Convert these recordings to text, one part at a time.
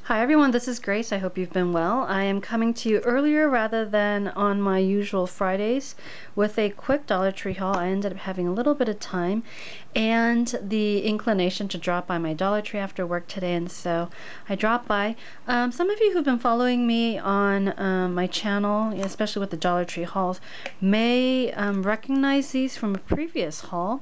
Hi everyone, this is Grace. I hope you've been well. I am coming to you earlier rather than on my usual Fridays with a quick Dollar Tree haul. I ended up having a little bit of time and the inclination to drop by my Dollar Tree after work today, and so I dropped by. Some of you who've been following me on my channel, especially with the Dollar Tree hauls, may recognize these from a previous haul.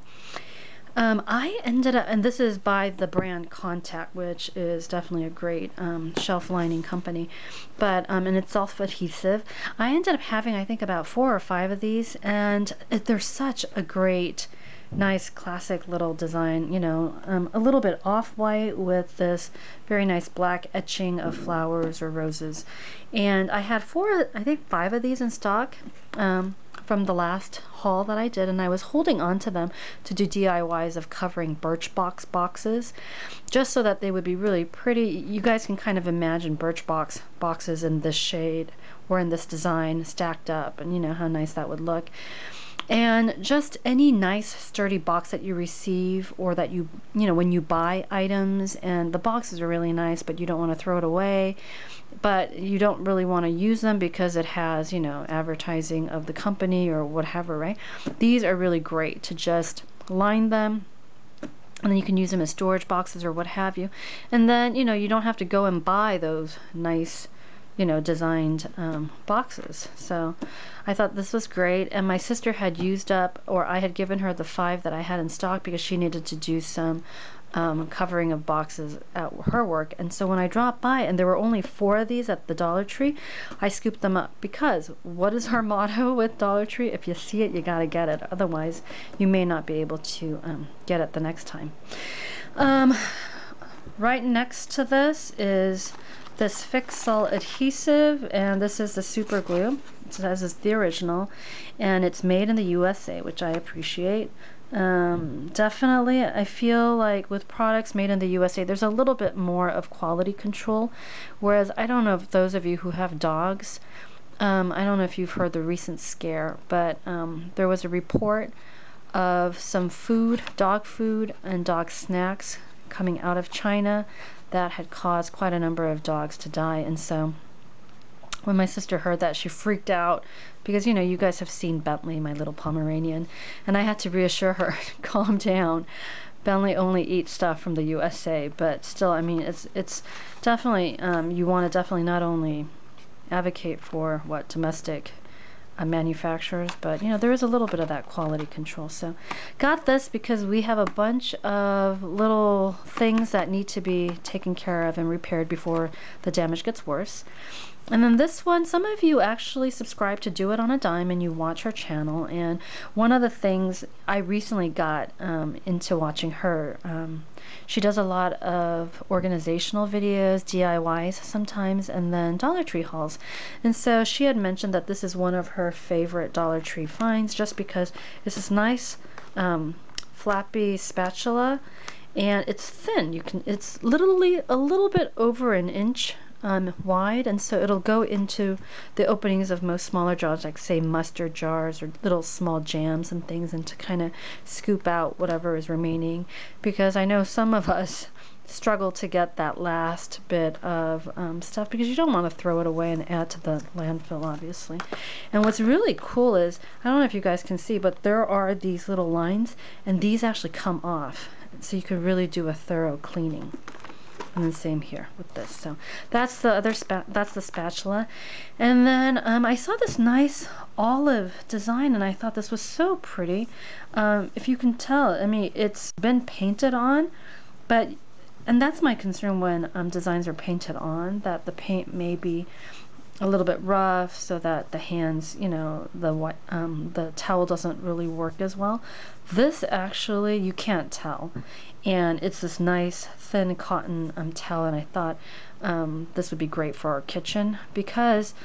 I ended up, and this is by the brand Contact, which is definitely a great shelf lining company, but and it's self-adhesive. I ended up having, I think, about 4 or 5 of these, and they're such a great, nice, classic little design, you know, a little bit off-white with this very nice black etching of flowers or roses. And I had 4, I think 5 of these in stock from the last haul that I did, and I was holding on to them to do DIYs of covering Birchbox boxes, just so that they would be really pretty. You guys can kind of imagine Birchbox boxes in this shade or in this design stacked up, and you know how nice that would look. And just any nice sturdy box that you receive, or that you know, when you buy items and the boxes are really nice but you don't want to throw it away, but you don't really want to use them because it has, you know, advertising of the company or whatever, right? These are really great to just line them, and then you can use them as storage boxes or what have you. And then, you know, you don't have to go and buy those nice, you know, designed boxes. So I thought this was great, and my sister had used up, or I had given her the 5 that I had in stock because she needed to do some covering of boxes at her work. And so when I dropped by and there were only 4 of these at the Dollar Tree, I scooped them up, because what is our motto with Dollar Tree? If you see it, you gotta get it, otherwise you may not be able to get it the next time. Right next to this is this Fix-All adhesive, and this is the super glue. It says it's the original, and it's made in the USA, which I appreciate. Definitely, I feel like with products made in the USA, there's a little bit more of quality control, whereas I don't know if those of you who have dogs, I don't know if you've heard the recent scare, but there was a report of some food, dog food and dog snacks coming out of China that had caused quite a number of dogs to die. And so when my sister heard that, she freaked out, because, you know, you guys have seen Bentley, my little Pomeranian, and I had to reassure her, calm down. Bentley only eats stuff from the USA, but still, I mean, it's definitely, you want to definitely not only advocate for what domestic manufacturers, but you know, there is a little bit of that quality control. So got this because we have a bunch of little things that need to be taken care of and repaired before the damage gets worse. And then this one, some of you actually subscribe to Do It on a Dime and you watch her channel, and one of the things I recently got into watching her, she does a lot of organizational videos, DIYs sometimes, and then Dollar Tree hauls. And so she had mentioned that this is one of her favorite Dollar Tree finds, just because it's this nice flappy spatula, and it's thin. It's literally a little bit over an inch wide, and so it'll go into the openings of most smaller jars, like say mustard jars or little small jams and things, and to kind of scoop out whatever is remaining, because I know some of us struggle to get that last bit of stuff, because you don't want to throw it away and add to the landfill, obviously. And what's really cool is, I don't know if you guys can see, but there are these little lines, and these actually come off, so you can really do a thorough cleaning. And then same here with this. So that's the other that's the spatula. And then I saw this nice olive design, and I thought this was so pretty. If you can tell, I mean, it's been painted on, but, and that's my concern when designs are painted on, that the paint may be a little bit rough, so that the hands, you know, the towel doesn't really work as well. This actually, you can't tell, and it's this nice thin cotton towel, and I thought this would be great for our kitchen, because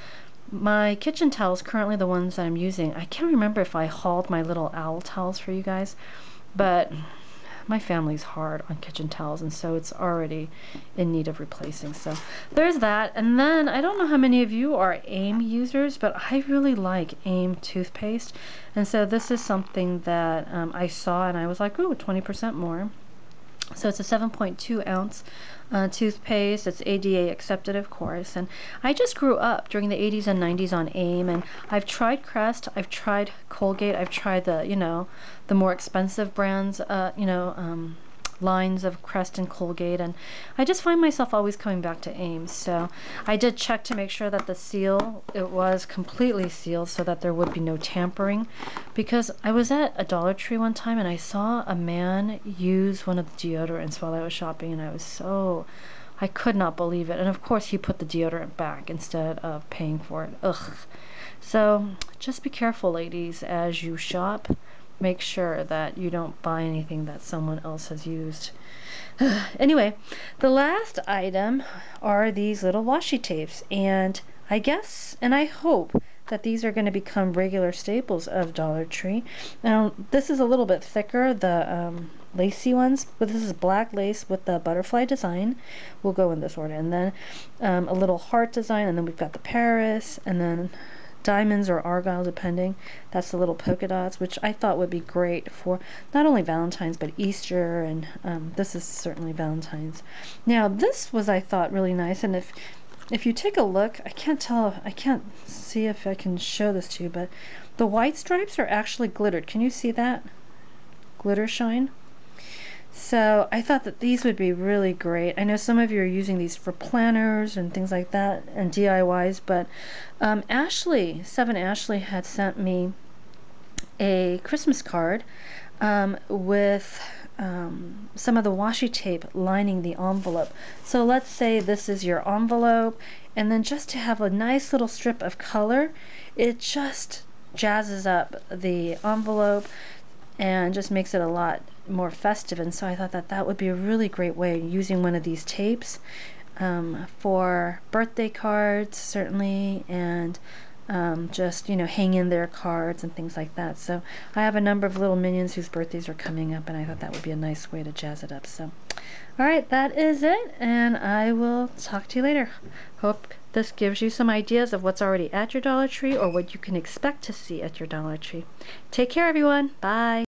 my kitchen towels, currently the ones that I'm using, I can't remember if I hauled my little owl towels for you guys, but my family's hard on kitchen towels, and so it's already in need of replacing. So there's that. And then I don't know how many of you are AIM users, but I really like AIM toothpaste, and so this is something that I saw and I was like, ooh, 20% more. So it's a 7.2 ounce toothpaste. It's ADA accepted, of course. And I just grew up during the 80s and 90s on AIM, and I've tried Crest, I've tried Colgate, I've tried the, you know, the more expensive brands, lines of Crest and Colgate, and I just find myself always coming back to AIM. So I did check to make sure that the seal, it was completely sealed so that there would be no tampering, because I was at a Dollar Tree one time and I saw a man use one of the deodorants while I was shopping, and I could not believe it. And of course he put the deodorant back instead of paying for it. Ugh. So just be careful, ladies, as you shop. Make sure that you don't buy anything that someone else has used. Anyway, the last item are these little washi tapes, and I guess and I hope that these are going to become regular staples of Dollar Tree. Now this is a little bit thicker, the lacy ones, but this is black lace with the butterfly design. We'll go in this order, and then a little heart design, and then we've got the Paris, and then diamonds or argyle depending. That's the little polka dots, which I thought would be great for not only Valentine's but Easter, and this is certainly Valentine's. Now this was, I thought, really nice, and if you take a look, I can't see if I can show this to you, but the white stripes are actually glittered. Can you see that? Glitter shine. So I thought that these would be really great. I know some of you are using these for planners and things like that and DIYs, but Ashley, 7 Ashley, had sent me a Christmas card with some of the washi tape lining the envelope. So let's say this is your envelope, and then just to have a nice little strip of color, it just jazzes up the envelope and just makes it a lot more festive. And so I thought that that would be a really great way, using one of these tapes for birthday cards certainly, and just, you know, hang in their cards and things like that. So I have a number of little minions whose birthdays are coming up, and I thought that would be a nice way to jazz it up. So alright, that is it, and I will talk to you later. Hope this gives you some ideas of what's already at your Dollar Tree or what you can expect to see at your Dollar Tree. Take care, everyone. Bye.